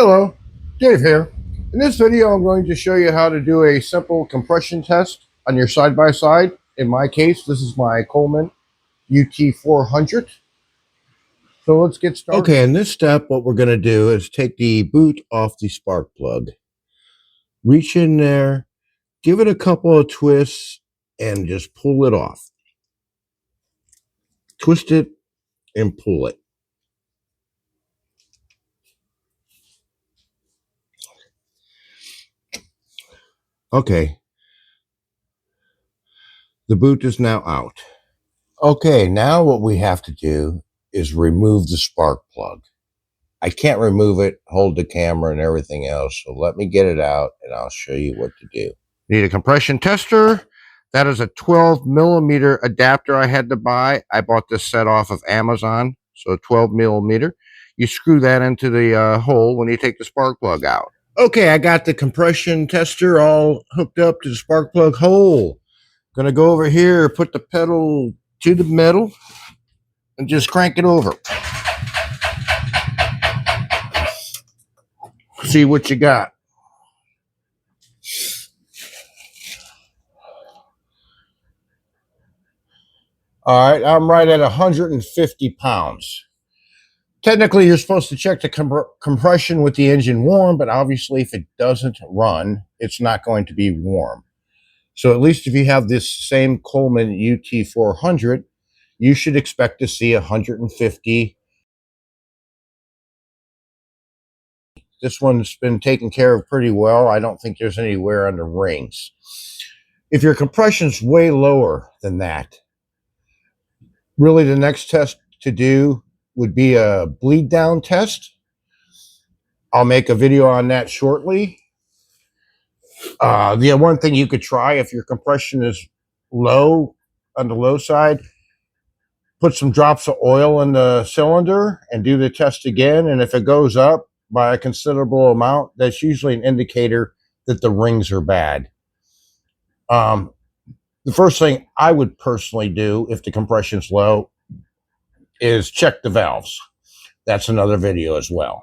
Hello, Dave here. In this video, I'm going to show you how to do a simple compression test on your side-by-side. In my case, this is my Coleman UT400. So let's get started. Okay, in this step, what we're going to do is take the boot off the spark plug. Reach in there, give it a couple of twists, and just pull it off. Twist it and pull it. Okay. The boot is now out. Okay, now what we have to do is remove the spark plug. I can't remove it, hold the camera and everything else, so let me get it out and I'll show you what to do. Need a compression tester. That is a 12 millimeter adapter I had to buy. I bought this set off of Amazon, so 12 millimeter. You screw that into the hole when you take the spark plug out. Okay, I got the compression tester all hooked up to the spark plug hole. Gonna go over here, put the pedal to the metal, and just crank it over. See what you got. All right, I'm right at 150 pounds. Technically, you're supposed to check the compression with the engine warm, but obviously if it doesn't run, it's not going to be warm. So at least if you have this same Coleman UT400, you should expect to see 150. This one's been taken care of pretty well. I don't think there's any wear on the rings. If your compression's way lower than that, really the next test to do would be a bleed down test. I'll make a video on that shortly. The one thing you could try if your compression is low, on the low side, put some drops of oil in the cylinder and do the test again. And if it goes up by a considerable amount, that's usually an indicator that the rings are bad. The first thing I would personally do if the compression's low is check the valves. That's another video as well.